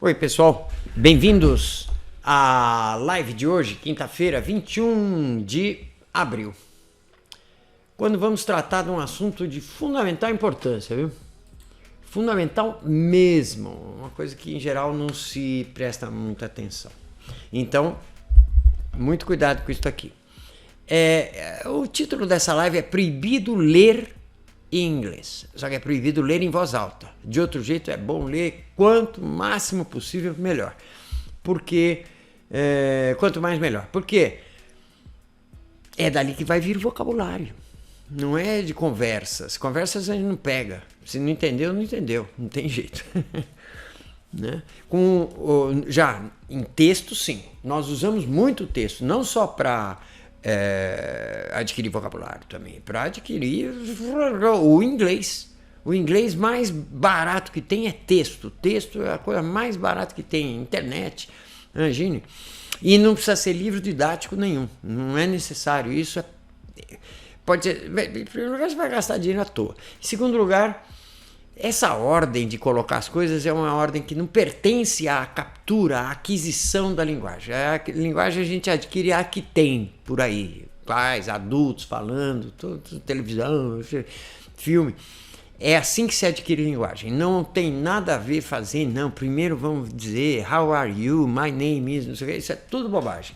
Oi pessoal, bem-vindos à live de hoje, quinta-feira, 21 de abril, quando vamos tratar de um assunto de fundamental importância, viu? Fundamental mesmo, uma coisa que em geral não se presta muita atenção. Então, muito cuidado com isso aqui. O título dessa live é Proibido Ler em inglês, só que é proibido ler em voz alta. De outro jeito é bom ler quanto máximo possível melhor, porque quanto mais melhor, porque é dali que vai vir o vocabulário, não é de conversas. Conversas a gente não pega, se não entendeu, não entendeu, não tem jeito. Né? Já em texto, sim, nós usamos muito texto, não só para adquirir vocabulário também, para adquirir o inglês. O inglês mais barato que tem é texto. Texto é a coisa mais barata que tem, internet, imagine. E não precisa ser livro didático nenhum, não é necessário. Isso pode ser, em primeiro lugar, você vai gastar dinheiro à toa. Em segundo lugar, essa ordem de colocar as coisas é uma ordem que não pertence à captura, à aquisição da linguagem. A linguagem a gente adquire a que tem por aí, pais, adultos falando, televisão, filme. É assim que se adquire linguagem. Não tem nada a ver fazer, não. Primeiro vamos dizer, how are you, my name is, não sei o que. Isso é tudo bobagem.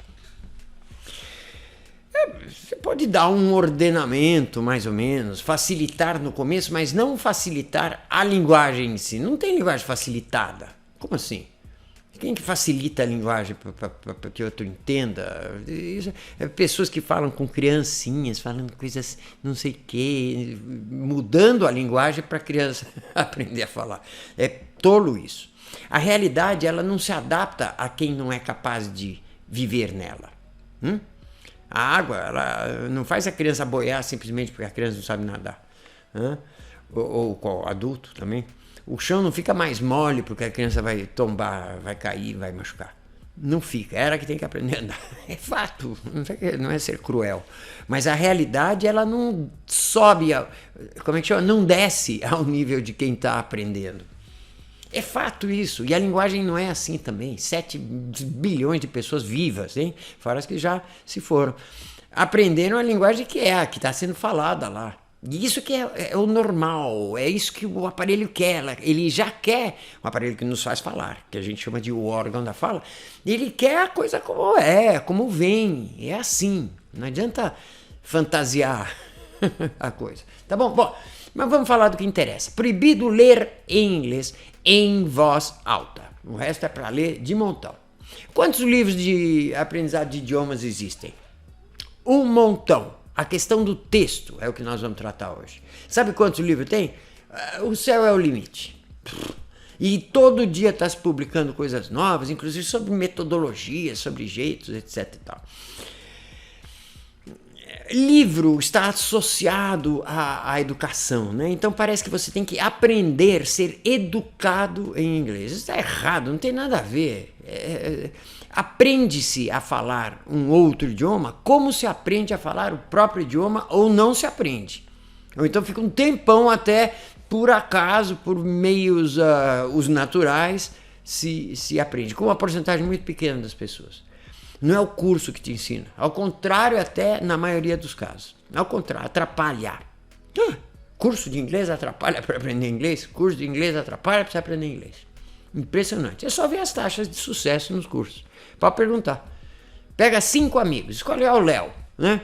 Você pode dar um ordenamento, mais ou menos, facilitar no começo, mas não facilitar a linguagem em si. Não tem linguagem facilitada. Como assim? Quem que facilita a linguagem para que o outro entenda? Isso, pessoas que falam com criancinhas, falando coisas não sei o quê, mudando a linguagem para a criança aprender a falar. É tolo isso. A realidade, ela não se adapta a quem não é capaz de viver nela. A água, ela não faz a criança boiar simplesmente porque a criança não sabe nadar. Ou o adulto também. O chão não fica mais mole porque a criança vai tombar, vai cair, vai machucar. Não fica. Era que tem que aprender a andar. É fato. Não é ser cruel. Mas a realidade, ela não sobe, como é que chama? Não desce ao nível de quem está aprendendo. É fato isso, e a linguagem não é assim também. 7 bilhões de pessoas vivas, hein? Fora as que já se foram. Aprenderam a linguagem que está sendo falada lá. E isso que é o normal, é isso que o aparelho quer. Ele já quer um aparelho que nos faz falar, que a gente chama de o órgão da fala. Ele quer a coisa como como vem, é assim. Não adianta fantasiar a coisa. Tá bom? Bom, mas vamos falar do que interessa. Proibido ler em inglês em voz alta. O resto é para ler de montão. Quantos livros de aprendizado de idiomas existem? Um montão. A questão do texto é o que nós vamos tratar hoje. Sabe quantos livros tem? O céu é o limite. E todo dia está se publicando coisas novas, inclusive sobre metodologias, sobre jeitos, etc. e tal. Livro está associado à educação, né? Então parece que você tem que aprender, ser educado em inglês. Isso está errado, não tem nada a ver. Aprende-se a falar um outro idioma como se aprende a falar o próprio idioma ou não se aprende. Ou então fica um tempão até, por acaso, por meios os naturais, se aprende, com uma porcentagem muito pequena das pessoas. Não é o curso que te ensina. Ao contrário, até na maioria dos casos. Ao contrário, atrapalha. Curso de inglês atrapalha para aprender inglês? Curso de inglês atrapalha para você aprender inglês. Impressionante. É só ver as taxas de sucesso nos cursos. Pode perguntar. Pega 5 amigos, escolhe o Léo, né?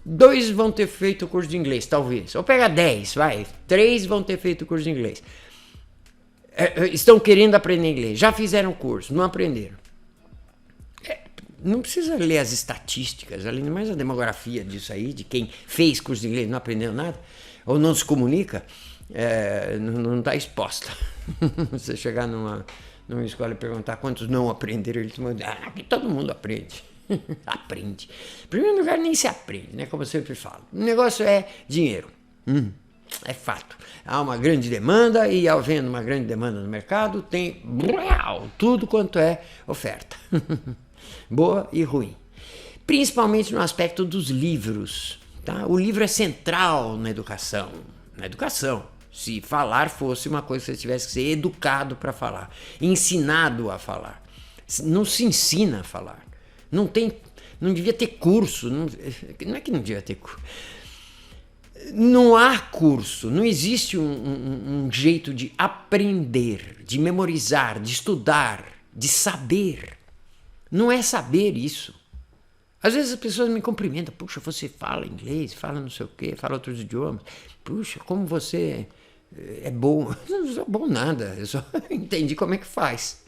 2 vão ter feito o curso de inglês, talvez. Ou pega 10, 3 vão ter feito o curso de inglês. Estão querendo aprender inglês. Já fizeram o curso, não aprenderam. Não precisa ler as estatísticas, além de mais a demografia disso aí, de quem fez curso de inglês e não aprendeu nada, ou não se comunica, não está exposta. Você chegar numa escola e perguntar quantos não aprenderam, eles vão dizer, aqui todo mundo aprende. Aprende. Em primeiro lugar, nem se aprende, né? Como eu sempre falo. O negócio é dinheiro. É fato. Há uma grande demanda e, havendo uma grande demanda no mercado, tem tudo quanto é oferta. Boa e ruim. Principalmente no aspecto dos livros. Tá? O livro é central na educação. Na educação. Se falar fosse uma coisa que você tivesse que ser educado para falar, ensinado a falar. Não se ensina a falar. Não devia ter curso. Não é que não devia ter curso. Não há curso, não existe um jeito de aprender, de memorizar, de estudar, de saber. Não é saber isso. Às vezes as pessoas me cumprimentam. Puxa, você fala inglês, fala não sei o quê, fala outros idiomas. Puxa, como você é bom. Eu não sou bom nada, eu só entendi como é que faz.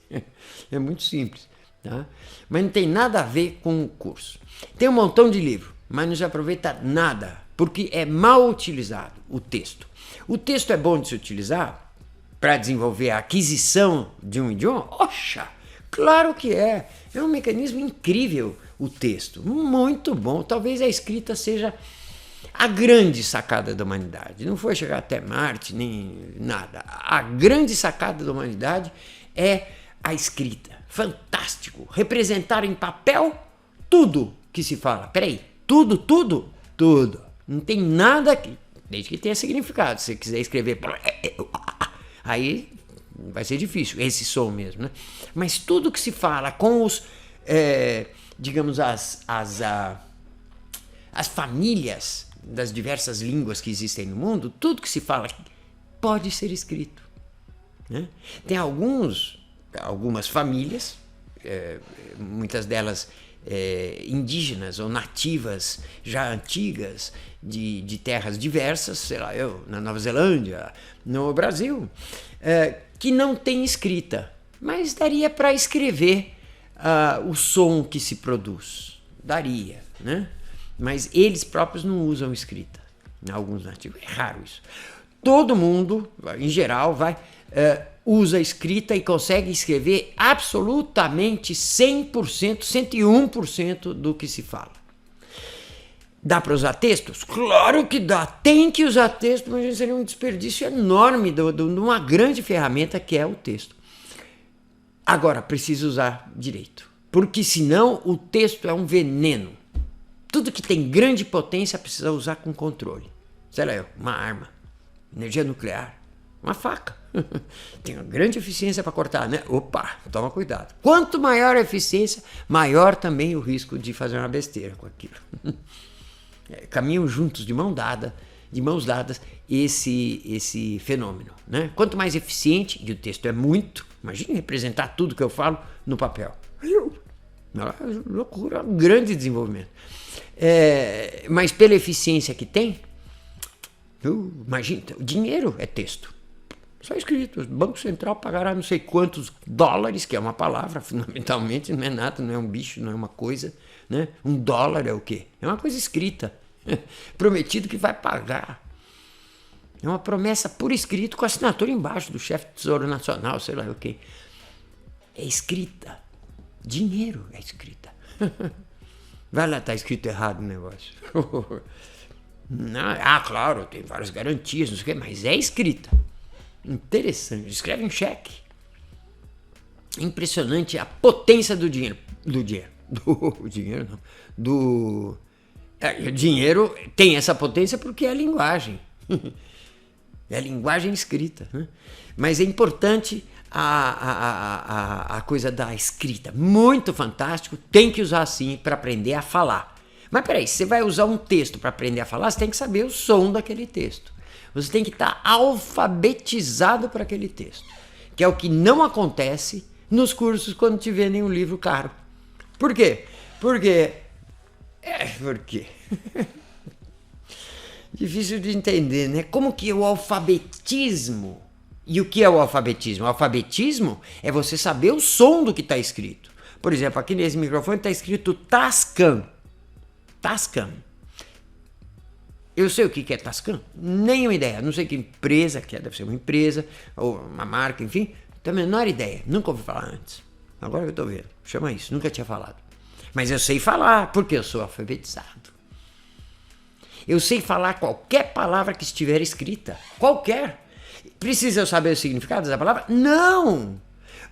É muito simples. Tá? Mas não tem nada a ver com o curso. Tem um montão de livro, mas não se aproveita nada, porque é mal utilizado o texto. O texto é bom de se utilizar para desenvolver a aquisição de um idioma? Oxa, claro que é. É um mecanismo incrível o texto, muito bom. Talvez a escrita seja a grande sacada da humanidade. Não foi chegar até Marte, nem nada. A grande sacada da humanidade é a escrita. Fantástico. Representar em papel tudo que se fala. Peraí, tudo? Tudo. Não tem nada aqui, desde que tenha significado. Se você quiser escrever, aí vai ser difícil, esse som mesmo, né? Mas tudo que se fala com os, digamos, as famílias das diversas línguas que existem no mundo, tudo que se fala pode ser escrito, né? Tem algumas famílias, muitas delas indígenas ou nativas já antigas de terras diversas, sei lá, na Nova Zelândia, no Brasil, que não tem escrita, mas daria para escrever o som que se produz, daria, né? Mas eles próprios não usam escrita, alguns nativos, é raro isso. Todo mundo, em geral, usa escrita e consegue escrever absolutamente 100%, 101% do que se fala. Dá para usar textos? Claro que dá, tem que usar texto, mas seria um desperdício enorme de uma grande ferramenta que é o texto. Agora, precisa usar direito, porque senão o texto é um veneno. Tudo que tem grande potência precisa usar com controle. Sei lá, uma arma, energia nuclear, uma faca. Tem uma grande eficiência para cortar, né? Opa, toma cuidado. Quanto maior a eficiência, maior também o risco de fazer uma besteira com aquilo. Caminham juntos, de mãos dadas, esse fenômeno, né? Quanto mais eficiente, e o texto é muito, imagine representar tudo que eu falo no papel. Loucura, um grande desenvolvimento. Mas pela eficiência que tem, imagina, o dinheiro é texto. Só escrito, o Banco Central pagará não sei quantos dólares, que é uma palavra, fundamentalmente, não é nada, não é um bicho, não é uma coisa, né? Um dólar é o quê? É uma coisa escrita, prometido que vai pagar. É uma promessa por escrito, com assinatura embaixo do chefe do Tesouro Nacional, sei lá o quê. É escrita. Dinheiro é escrita. Vai lá, tá escrito errado o negócio. Não, claro, tem várias garantias, não sei o quê, mas é escrita. Interessante, escreve um cheque. Impressionante a potência do dinheiro. O dinheiro tem essa potência porque é a linguagem. É a linguagem escrita, né? Mas é importante a coisa da escrita. Muito fantástico, tem que usar assim para aprender a falar. Mas peraí, se você vai usar um texto para aprender a falar, você tem que saber o som daquele texto. Você tem que estar alfabetizado para aquele texto, que é o que não acontece nos cursos quando te vendem um livro caro. Por quê? Por quê? Difícil de entender, né? Como que o alfabetismo... E o que é o alfabetismo? O alfabetismo é você saber o som do que está escrito. Por exemplo, aqui nesse microfone está escrito Tascam. Tascam. Eu sei o que é Tascam? Nenhuma ideia. Não sei que empresa que é. Deve ser uma empresa ou uma marca, enfim. Tenho a menor ideia. Nunca ouvi falar antes. Agora que eu estou vendo. Chama isso. Nunca tinha falado. Mas eu sei falar porque eu sou alfabetizado. Eu sei falar qualquer palavra que estiver escrita. Qualquer. Precisa eu saber o significado dessa palavra? Não!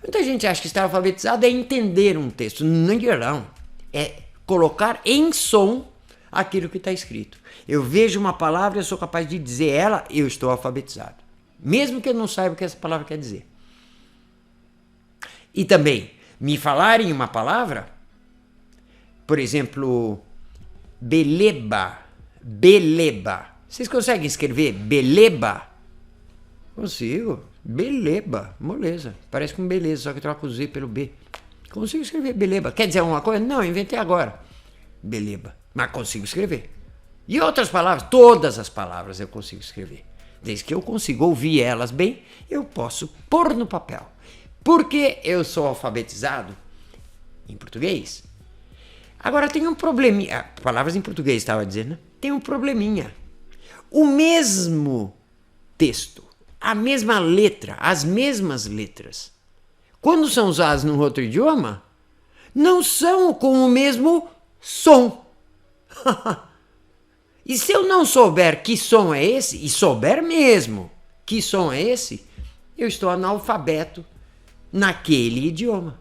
Muita gente acha que estar alfabetizado é entender um texto. Não. É colocar em som aquilo que está escrito. Eu vejo uma palavra e eu sou capaz de dizer ela, eu estou alfabetizado. mesmo que eu não saiba o que essa palavra quer dizer. E também, me falarem uma palavra, por exemplo, beleba, beleba. Vocês conseguem escrever beleba? Consigo. Beleba, moleza. Parece com beleza, só que troca o Z pelo B. Consigo escrever beleba. Quer dizer alguma coisa? Não, inventei agora. Beleba. Mas consigo escrever. E outras palavras, todas as palavras eu consigo escrever. Desde que eu consiga ouvir elas bem, eu posso pôr no papel. Porque eu sou alfabetizado em português. Agora tem um probleminha. Palavras em português, estava dizendo, né? Tem um probleminha. O mesmo texto, a mesma letra, as mesmas letras, quando são usadas num outro idioma, não são com o mesmo som. E se eu não souber que som é esse, e souber mesmo que som é esse, eu estou analfabeto naquele idioma.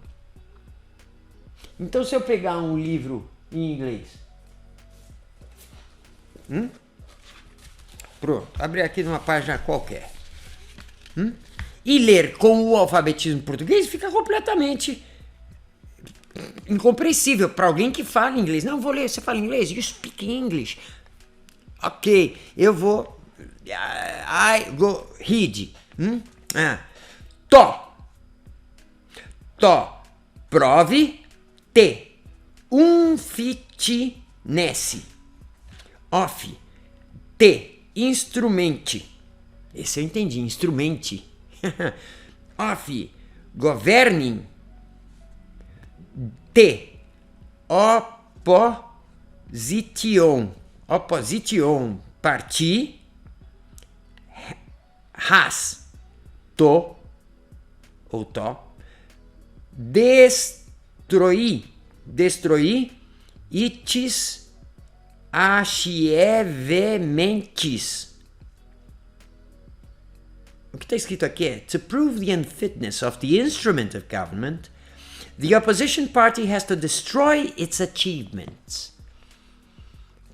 Então, se eu pegar um livro em inglês, pronto, abrir aqui numa página qualquer, e ler com o alfabetismo português, fica completamente incompreensível para alguém que fala inglês. Não, vou ler, você fala inglês? You speak English. Ok, eu vou. I go read. To. Prove. Te. Fitness. Off. Te. Instrumente. Esse eu entendi, instrumente. Off. Governing. Te. Opposition. Opposition. Parti. Has. To. Ou to. Destruir. Itis. Achievements. O que está escrito aqui é: to prove the unfitness of the instrument of government, the opposition party has to destroy its achievements.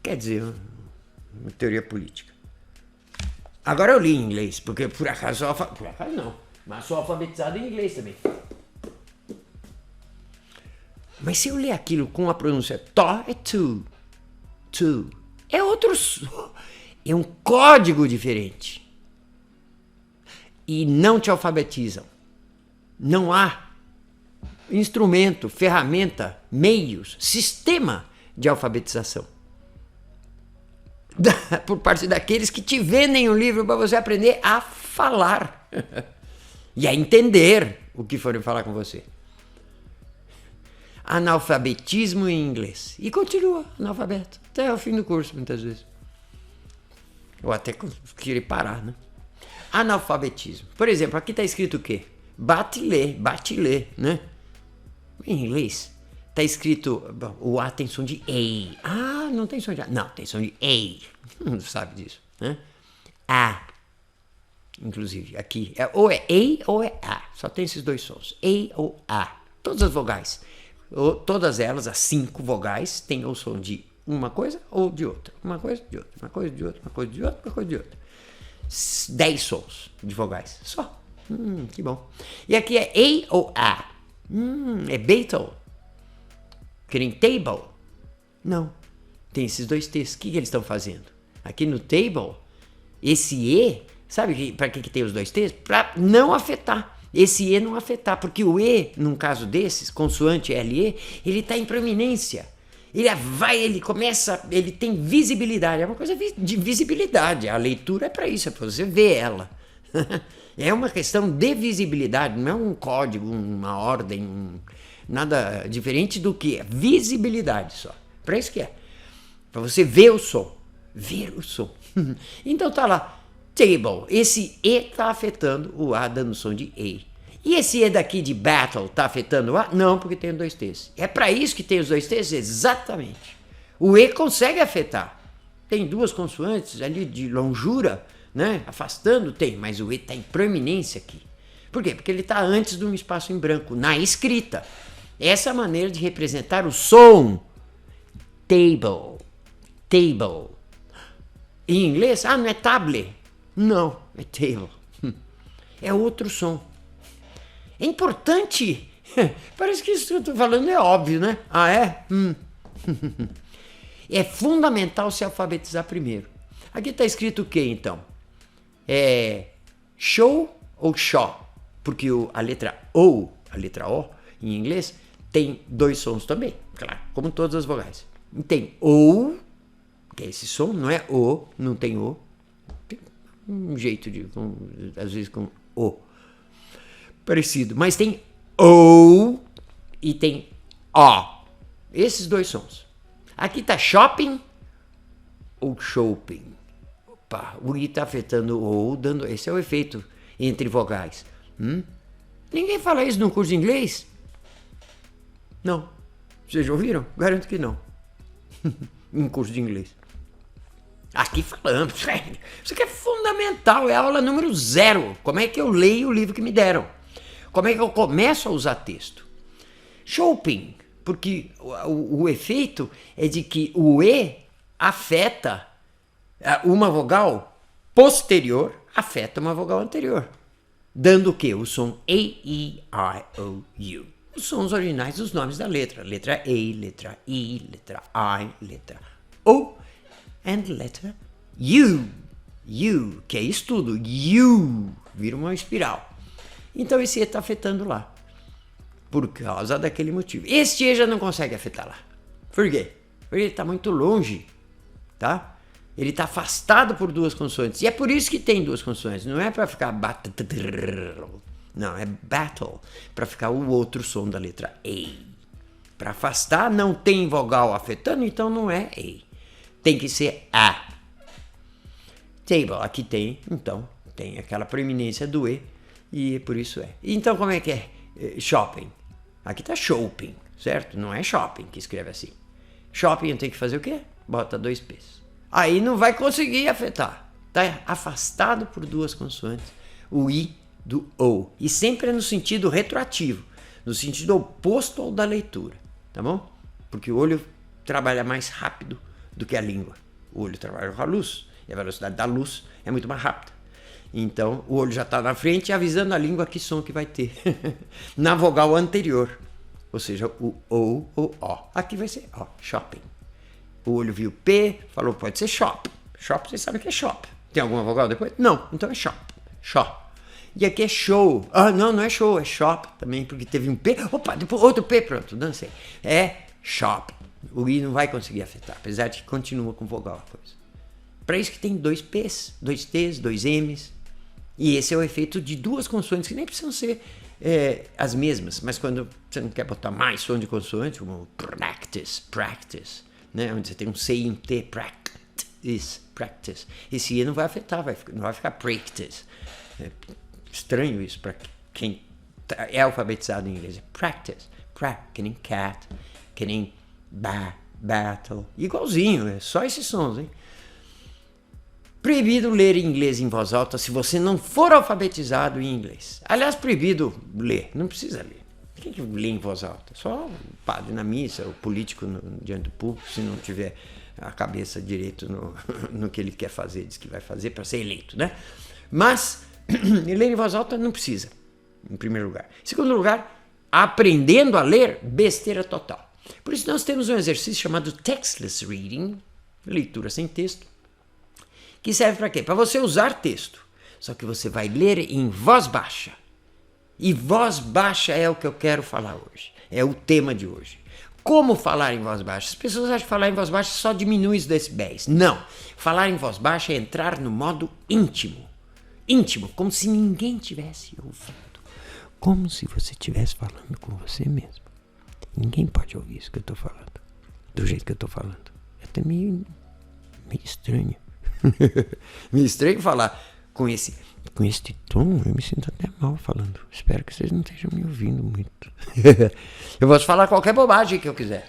Quer dizer, uma teoria política. Agora eu li em inglês, porque por acaso não, mas sou alfabetizado em inglês também. Mas se eu ler aquilo com a pronúncia to, é to. É outro. É um código diferente. E não te alfabetizam. Não há instrumento, ferramenta, meios, sistema de alfabetização. Por parte daqueles que te vendem um livro para você aprender a falar e a entender o que forem falar com você. Analfabetismo em inglês. E continua analfabeto até o fim do curso, muitas vezes. Ou até querer parar, né? Analfabetismo. Por exemplo, aqui está escrito o quê? Bate-lê, né? Em inglês está escrito, o A tem som de A. Ah, não tem som de A. Não, tem som de A. Não sabe disso, né? A. Inclusive, aqui, ou é A ou é A. Só tem esses dois sons. A ou A. Todas as vogais. Todas elas, as 5 vogais, têm o som de uma coisa ou de outra. Uma coisa de outra, uma coisa de outra, uma coisa de outra, uma coisa de outra. 10 sons de vogais. Só. Que bom. E aqui é A ou A. É Beetle. Querem table? Não. Tem esses dois T's. O que eles estão fazendo? Aqui no table, esse E, sabe para que tem os dois T's? Para não afetar. Esse E não afetar, porque o E, num caso desses, consoante LE, ele está em proeminência. Ele começa, ele tem visibilidade, é uma coisa de visibilidade. A leitura é para isso, é para você ver ela. É uma questão de visibilidade, não é um código, uma ordem, nada diferente do que visibilidade só. Para isso que é. Para você ver o som. Ver o som. Então tá lá. Table. Esse E está afetando o A, dando som de E. E esse E daqui de battle está afetando o A? Não, porque tem dois T's. É para isso que tem os dois T's? Exatamente. O E consegue afetar. Tem duas consoantes ali de longura, né? Afastando, tem, mas o E está em proeminência aqui. Por quê? Porque ele está antes de um espaço em branco, na escrita. Essa é a maneira de representar o som. Table. Em inglês, não é table. Não, é table. é outro som. É importante. Parece que isso que eu estou falando é óbvio, né? Ah, é? É fundamental se alfabetizar primeiro. Aqui está escrito o que, então? É show ou shaw? Porque a letra O, em inglês, tem dois sons também, claro, como todas as vogais. Tem O, que é esse som, não é O, não tem O. Tem um jeito de, às vezes com O. Parecido, mas tem O e tem O. Esses dois sons. Aqui tá shopping ou shopping. Opa, o I tá afetando o O, dando. Esse é o efeito entre vogais. Ninguém fala isso no curso de inglês? Não. Vocês já ouviram? Garanto que não. Um curso de inglês. Aqui falamos. Isso aqui é fundamental. É a aula número 0. Como é que eu leio o livro que me deram? Como é que eu começo a usar texto? Shopping. Porque o efeito é de que o E afeta uma vogal posterior, afeta uma vogal anterior. Dando o quê? O som A, E, I, O, U. Os sons originais dos nomes da letra. Letra A, letra I, letra I, letra O and letra U. U, que é isso tudo. U, vira uma espiral. Então esse E está afetando lá. Por causa daquele motivo. Este E já não consegue afetar lá. Por quê? Porque ele está muito longe. Tá? Ele está afastado por duas consoantes. E é por isso que tem duas consoantes. Não é para ficar não, é battle. Para ficar o outro som da letra A. Para afastar, não tem vogal afetando, então não é A. Tem que ser A. Table, aqui tem, então, tem aquela preeminência do E. E por isso é. Então como é que é? Shopping. Aqui tá shopping, certo? Não é shopping que escreve assim. Shopping eu tenho que fazer o quê? Bota 2 P's. Aí não vai conseguir afetar. Tá afastado por duas consoantes. O I do O. E sempre é no sentido retroativo. No sentido oposto ao da leitura. Tá bom? Porque o olho trabalha mais rápido do que a língua. O olho trabalha com a luz. E a velocidade da luz é muito mais rápida. Então, o olho já está na frente avisando a língua que som que vai ter na vogal anterior. Ou seja, o O ou O. Aqui vai ser O, shopping. O olho viu P, falou, pode ser shop. Shop, vocês sabem que é shop. Tem alguma vogal depois? Não, então é shop. Shop. E aqui é show. Ah, não é show, é shop também, porque teve um P. Opa, depois outro P, pronto, dancei. É shop. O I não vai conseguir afetar, apesar de que continua com vogal a coisa. Para isso que tem 2 P's, 2 T's, 2 M's. E esse é o efeito de duas consoantes que nem precisam ser as mesmas, mas quando você não quer botar mais som de consoante, como practice, né? Onde você tem um C e um T, practice. Esse E não vai afetar, não vai ficar practice. É estranho isso para quem é alfabetizado em inglês. Practice, que nem cat, que nem battle, igualzinho, é só esses sons, hein? Proibido ler inglês em voz alta se você não for alfabetizado em inglês. Aliás, proibido ler, não precisa ler. Quem que lê em voz alta? Só o padre na missa, o político diante do público, se não tiver a cabeça direito no que ele quer fazer, diz que vai fazer para ser eleito, né? Mas ler em voz alta não precisa, em primeiro lugar. Em segundo lugar, aprendendo a ler, besteira total. Por isso nós temos um exercício chamado Textless Reading, leitura sem texto, que serve para quê? Para você usar texto. Só que você vai ler em voz baixa. E voz baixa é o que eu quero falar hoje. É o tema de hoje. Como falar em voz baixa? As pessoas acham que falar em voz baixa só diminui os decibéis. Não. Falar em voz baixa é entrar no modo íntimo. Íntimo, como se ninguém tivesse ouvindo. Como se você estivesse falando com você mesmo. Ninguém pode ouvir isso que eu estou falando. Do jeito que eu estou falando. É até meio estranho. Meio estranho falar com esse tom. Eu me sinto até mal falando. Espero que vocês não estejam me ouvindo muito. Eu posso falar qualquer bobagem que eu quiser.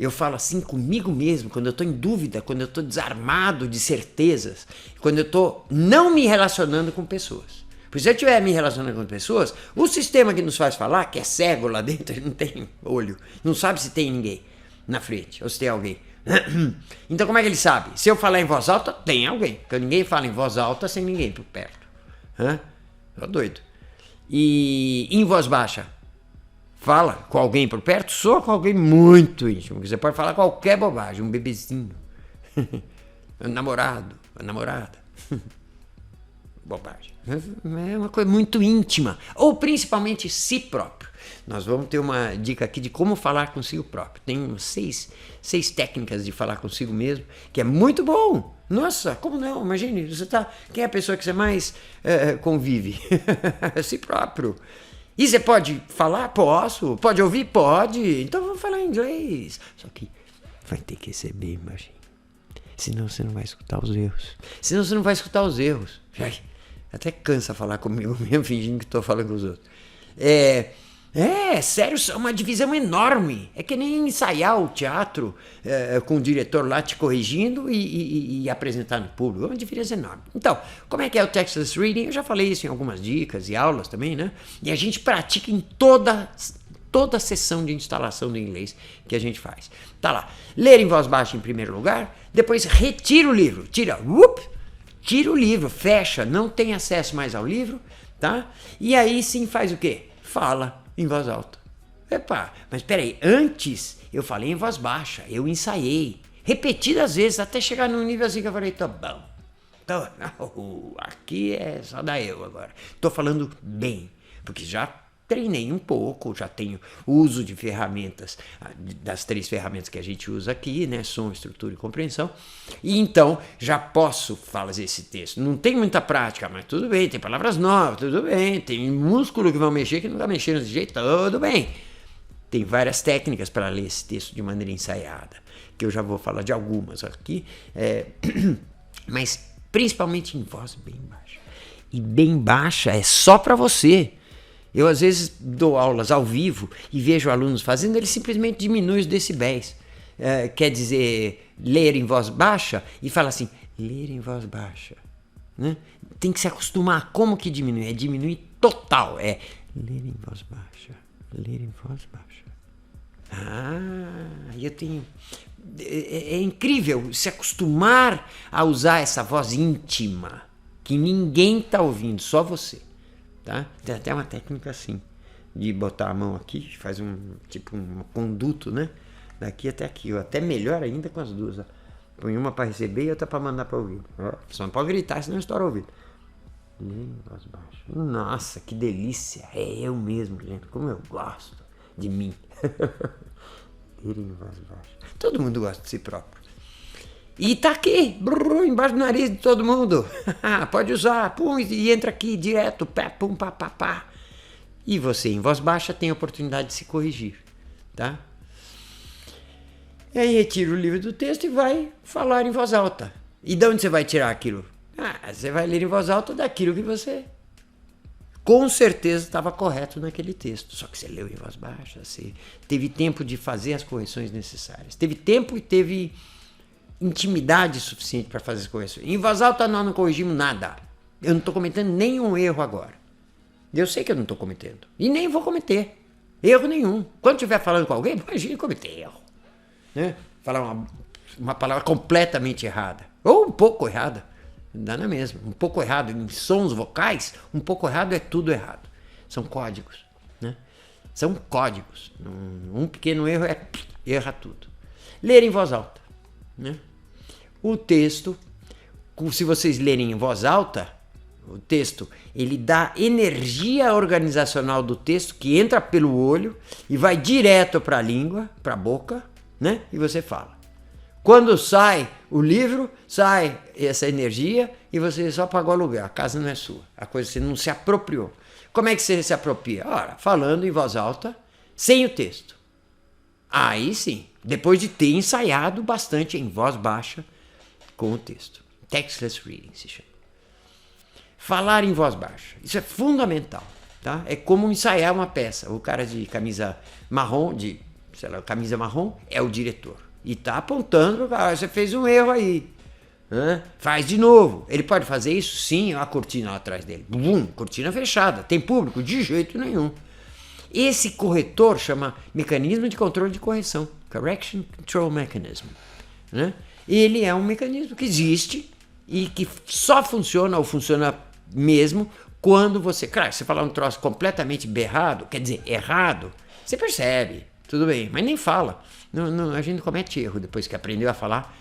Eu falo assim comigo mesmo, quando eu estou em dúvida, quando eu estou desarmado de certezas, quando eu estou não me relacionando com pessoas. Porque se eu estiver me relacionando com pessoas, o sistema que nos faz falar, que é cego lá dentro, ele não tem olho, não sabe se tem ninguém na frente ou se tem alguém. Então como é que ele sabe? Se eu falar em voz alta, tem alguém. Porque ninguém fala em voz alta sem ninguém por perto. Tá doido. E em voz baixa, fala com alguém por perto, soa com alguém muito íntimo. Você pode falar qualquer bobagem, um bebezinho, um namorado, uma namorada. Bobagem. É uma coisa muito íntima. Ou principalmente si próprio. Nós vamos ter uma dica aqui de como falar consigo próprio. Tem seis técnicas de falar consigo mesmo, que é muito bom. Nossa, como não? Imagine, quem é a pessoa que você mais convive? Si próprio. E você pode falar? Posso. Pode ouvir? Pode. Então vamos falar em inglês. Só que vai ter que ser bem baixinho. Senão você não vai escutar os erros. Ai, até cansa falar comigo mesmo, fingindo que estou falando com os outros. Sério, é uma divisão enorme. É que nem ensaiar o teatro com o diretor lá te corrigindo e apresentar no público. É uma diferença enorme. Então, como é que é o Textless Reading? Eu já falei isso em algumas dicas e aulas também, né? E a gente pratica em toda a sessão de instalação do inglês que a gente faz. Tá lá. Ler em voz baixa em primeiro lugar, depois retira o livro. Tira o livro, fecha, não tem acesso mais ao livro, tá? E aí sim faz o quê? Fala em voz alta. Epa, mas peraí, antes eu falei em voz baixa, eu ensaiei, repetidas vezes, até chegar num nível assim que eu falei, tá bom, aqui é só da eu agora. Tô falando bem, porque já treinei um pouco, já tenho uso de ferramentas, das 3 ferramentas que a gente usa aqui, né? Som, estrutura e compreensão. E então já posso fazer esse texto. Não tem muita prática, mas tudo bem, tem palavras novas, tudo bem, tem músculo que vão mexer que não está mexendo desse jeito, tudo bem. Tem várias técnicas para ler esse texto de maneira ensaiada, que eu já vou falar de algumas aqui, mas principalmente em voz bem baixa. E bem baixa é só para você. Eu, às vezes, dou aulas ao vivo e vejo alunos fazendo, eles simplesmente diminuem os decibéis. Quer dizer, ler em voz baixa e fala assim, ler em voz baixa. Né? Tem que se acostumar. Como que diminui? É diminuir total. É ler em voz baixa. Ler em voz baixa. Eu tenho... É incrível se acostumar a usar essa voz íntima, que ninguém está ouvindo, só você. Tá? Tem até uma técnica assim, de botar a mão aqui, faz um conduto, né? Daqui até aqui, ou até melhor ainda com as duas. Ó. Põe uma para receber e outra para mandar para ouvir. Só não pode gritar, senão estoura o ouvido. Voz baixa. Nossa, que delícia! É eu mesmo, gente. Como eu gosto de mim. Voz baixa. Todo mundo gosta de si próprio. E tá aqui, embaixo do nariz de todo mundo. Pode usar, pum, e entra aqui direto, pá, pum, pá, pá, pá. E você, em voz baixa, tem a oportunidade de se corrigir, tá? E aí retira o livro do texto e vai falar em voz alta. E de onde você vai tirar aquilo? Você vai ler em voz alta daquilo que você com certeza estava correto naquele texto. Só que você leu em voz baixa, você teve tempo de fazer as correções necessárias. Teve tempo e teve intimidade suficiente para fazer as correções. Em voz alta nós não corrigimos nada. Eu não estou cometendo nenhum erro agora. Eu sei que eu não estou cometendo. E nem vou cometer. Erro nenhum. Quando estiver falando com alguém, imagine cometer erro. Né? Falar uma palavra completamente errada. Ou um pouco errada. Dá na mesma. Um pouco errado em sons vocais, um pouco errado é tudo errado. São códigos. Né? São códigos. Um pequeno erro erra tudo. Ler em voz alta. Né? O texto, se vocês lerem em voz alta, o texto, ele dá energia organizacional do texto que entra pelo olho e vai direto para a língua, para a boca, né? E você fala. Quando sai o livro, sai essa energia e você só pagou aluguel. A casa não é sua. A coisa você não se apropriou. Como é que você se apropria? Ora, falando em voz alta, sem o texto. Aí sim, depois de ter ensaiado bastante em voz baixa com o texto. Textless Reading se chama. Falar em voz baixa. Isso é fundamental. Tá? É como ensaiar uma peça. O cara de camisa marrom, camisa marrom, é o diretor. E tá apontando, você fez um erro aí. Faz de novo. Ele pode fazer isso? Sim, a cortina lá atrás dele. Bum, cortina fechada. Tem público? De jeito nenhum. Esse corretor chama mecanismo de controle de correção. Correction Control Mechanism. Né? Ele é um mecanismo que existe e que só funciona ou funciona mesmo Quando você, claro, você falar um troço completamente berrado, quer dizer, errado, você percebe, tudo bem, mas nem fala. A gente não comete erro depois que aprendeu a falar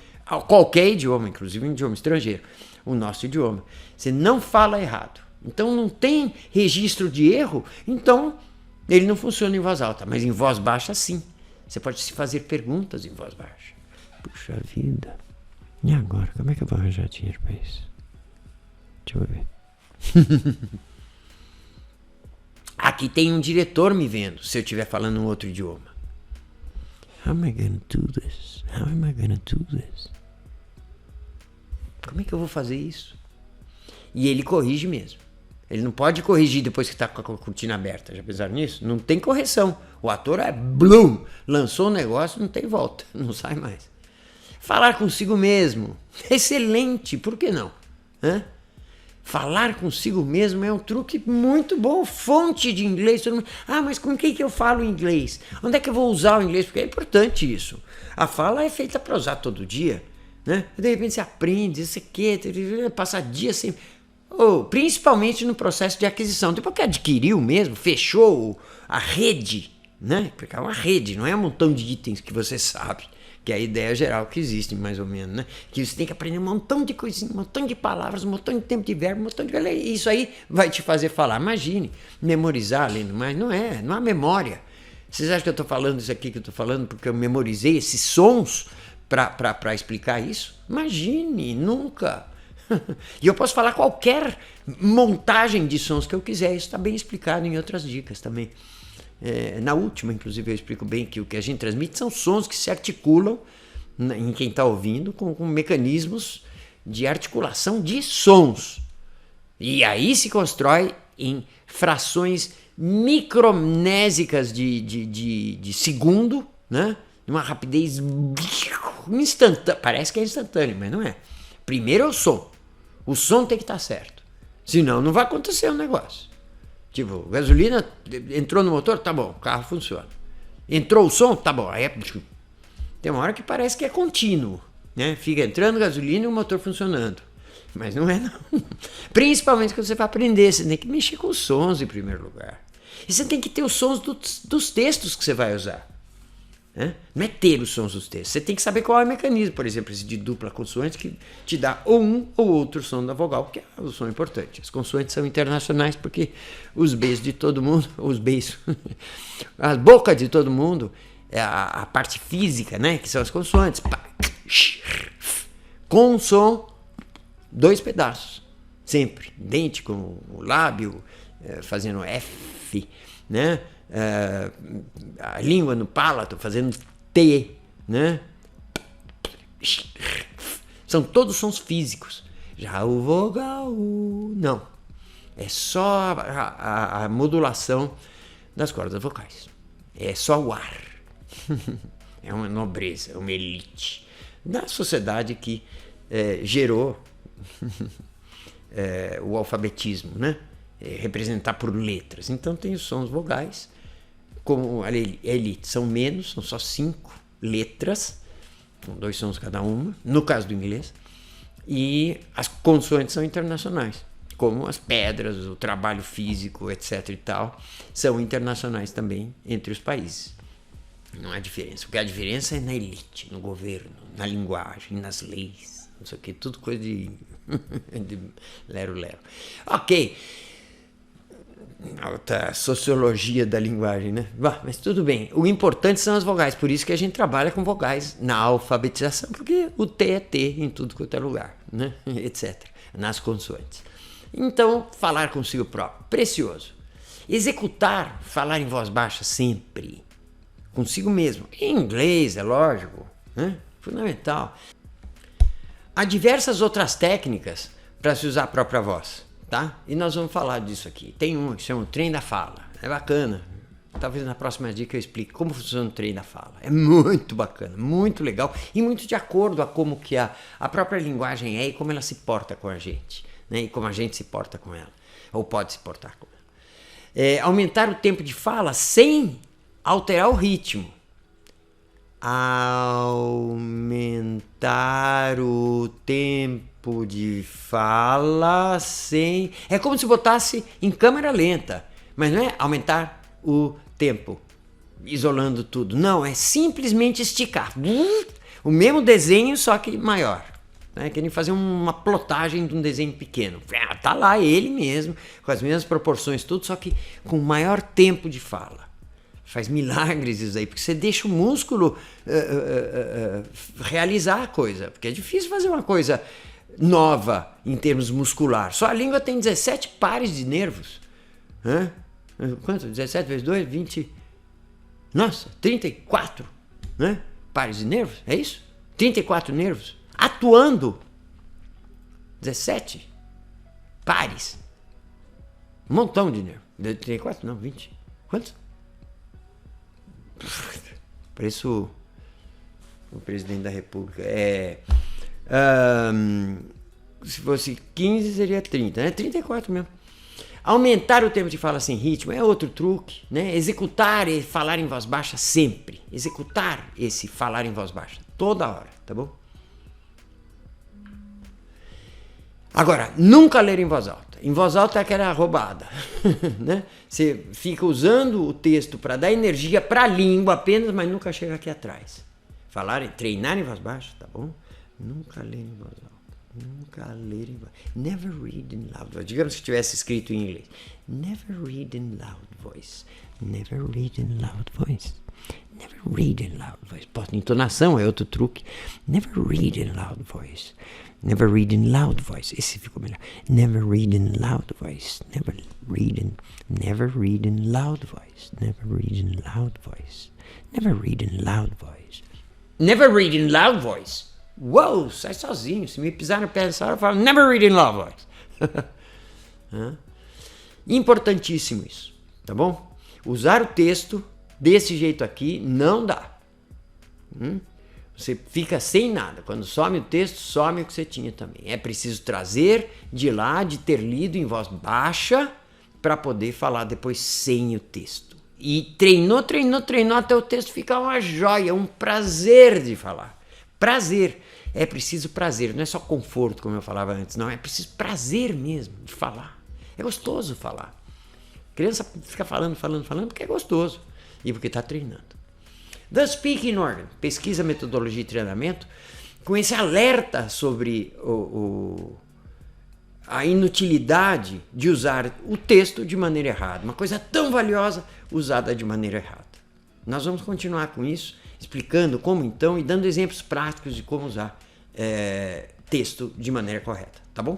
qualquer idioma, inclusive um idioma estrangeiro, o nosso idioma. Você não fala errado. Então não tem registro de erro, então ele não funciona em voz alta, mas em voz baixa sim. Você pode se fazer perguntas em voz baixa. Puxa vida. E agora? Como é que eu vou arranjar dinheiro para isso? Deixa eu ver. Aqui tem um diretor me vendo se eu estiver falando um outro idioma. How am I gonna do this? How am I gonna do this? Como é que eu vou fazer isso? E ele corrige mesmo. Ele não pode corrigir depois que está com a cortina aberta. Já pensaram nisso? Não tem correção. O ator é blum, lançou o negócio, não tem volta, não sai mais. Falar consigo mesmo, excelente, por que não? Falar consigo mesmo é um truque muito bom, fonte de inglês. Todo mundo, mas com quem que eu falo inglês? Onde é que eu vou usar o inglês? Porque é importante isso. A fala é feita para usar todo dia, né? De repente você aprende, isso aqui, passar dias sem... principalmente no processo de aquisição. Depois que adquiriu mesmo, fechou a rede, né? Porque é uma rede, não é um montão de itens que você sabe. Que é a ideia geral que existe, mais ou menos, né? Que você tem que aprender um montão de coisinhas, um montão de palavras, um montão de tempo de verbo, um montão de... Isso aí vai te fazer falar. Imagine, memorizar lendo mais. Não há memória. Vocês acham que eu estou falando isso aqui que eu estou falando porque eu memorizei esses sons para explicar isso? Imagine, nunca. E eu posso falar qualquer montagem de sons que eu quiser. Isso está bem explicado em outras dicas também. Na última, inclusive, eu explico bem que o que a gente transmite são sons que se articulam em quem está ouvindo com mecanismos de articulação de sons. E aí se constrói em frações micronésicas de segundo, né? Uma rapidez instantânea. Parece que é instantâneo, mas não é. Primeiro é o som. O som tem que estar certo. Senão não vai acontecer o negócio. Tipo, gasolina entrou no motor, tá bom, o carro funciona. Entrou o som, tá bom. Aí tem uma hora que parece que é contínuo, né? Fica entrando gasolina e o motor funcionando. Mas não é, não. Principalmente quando você vai aprender, você tem que mexer com os sons em primeiro lugar. E você tem que ter os sons dos textos que você vai usar. Não é ter os sons dos textos. Você tem que saber qual é o mecanismo, por exemplo, esse de dupla consoante que te dá ou um ou outro som da vogal, que é o som importante. As consoantes são internacionais porque os Bs de todo mundo, os Bs, as bocas de todo mundo, é a parte física, né, que são as consoantes. Com som, 2 pedaços, sempre, dente com o lábio, fazendo F, né? A língua no palato fazendo T, né? São todos sons físicos. Já o vogal, não. É só a modulação das cordas vocais. É só o ar. É uma nobreza, uma elite da sociedade que gerou o alfabetismo, né? Representar por letras. Então tem os sons vogais. Como a elite são menos, são só 5 letras, com 2 sons cada uma, no caso do inglês, e as consoantes são internacionais, como as pedras, o trabalho físico, etc. e tal, são internacionais também entre os países. Não há diferença. O que há diferença é na elite, no governo, na linguagem, nas leis, não sei o que, tudo coisa de lero-lero. Ok. Alta sociologia da linguagem, né? Mas tudo bem. O importante são as vogais. Por isso que a gente trabalha com vogais na alfabetização, porque o T é T em tudo quanto é lugar, né? Etc. Nas consoantes. Então, falar consigo próprio. Precioso. Executar, falar em voz baixa sempre. Consigo mesmo. Em inglês, é lógico, né? Fundamental. Há diversas outras técnicas para se usar a própria voz. Tá? E nós vamos falar disso aqui. Tem uma que chama o trem da fala. É bacana. Talvez na próxima dica eu explique como funciona o trem da fala. É muito bacana, muito legal e muito de acordo a como que a própria linguagem é e como ela se porta com a gente, né? E como a gente se porta com ela, ou pode se portar com ela. Aumentar o tempo de fala sem alterar o ritmo. Aumentar o tempo tempo de fala sem... É como se botasse em câmera lenta, mas não é aumentar o tempo, isolando tudo. Não, é simplesmente esticar. O mesmo desenho, só que maior. Né? Querem fazer uma plotagem de um desenho pequeno. Tá lá ele mesmo, com as mesmas proporções, tudo, só que com maior tempo de fala. Faz milagres isso aí, porque você deixa o músculo realizar a coisa. Porque é difícil fazer uma coisa nova em termos musculares. Só a língua tem 17 pares de nervos. Hã? Quanto? 17 vezes 2? 20... Nossa, 34, né? Pares de nervos, é isso? 34 nervos atuando. 17 pares. Um montão de nervos. 34? Não, 20. Quantos? Pareço o presidente da República. Se fosse 15, seria 30, né? 34 mesmo. Aumentar o tempo de fala sem ritmo é outro truque, né? Executar e falar em voz baixa sempre. Executar esse falar em voz baixa toda hora, tá bom? Agora, nunca ler em voz alta. Em voz alta é aquela roubada, né? Você fica usando o texto para dar energia para a língua apenas, mas nunca chega aqui atrás. Treinar em voz baixa, tá bom? Nunca ler em voz alta. Nunca ler em voz... Never read in loud voice. Digamos que tivesse escrito em inglês. Never read in loud voice. Never read in loud voice. Never read in loud voice. Entonação é outro truque. Never read in loud voice. Never read in loud voice. Esse ficou melhor. Never read in loud voice. Never read in loud voice. Never read in loud voice. Never read in loud voice. Never read in loud voice. Uou, sai sozinho. Se me pisar no pé dessa hora, eu falo, never read in loud voice. Importantíssimo isso, tá bom? Usar o texto desse jeito aqui não dá. Você fica sem nada. Quando some o texto, some o que você tinha também. É preciso trazer de lá, de ter lido em voz baixa, para poder falar depois sem o texto. E treinou até o texto ficar uma joia, um prazer de falar. Prazer. É preciso prazer, não é só conforto, como eu falava antes, não. É preciso prazer mesmo de falar. É gostoso falar. A criança fica falando porque é gostoso e porque está treinando. The Speaking Organ, pesquisa, metodologia e treinamento, com esse alerta sobre a inutilidade de usar o texto de maneira errada. Uma coisa tão valiosa usada de maneira errada. Nós vamos continuar com isso, explicando como então e dando exemplos práticos de como usar texto de maneira correta, tá bom?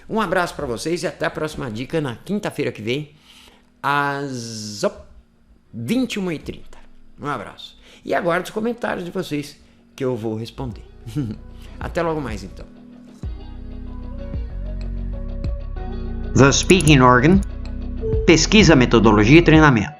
Um abraço para vocês e até a próxima dica na quinta-feira que vem, às 21h30. Um abraço. E aguardo os comentários de vocês que eu vou responder. Até logo mais então. The Speaking Organ, pesquisa, metodologia e treinamento.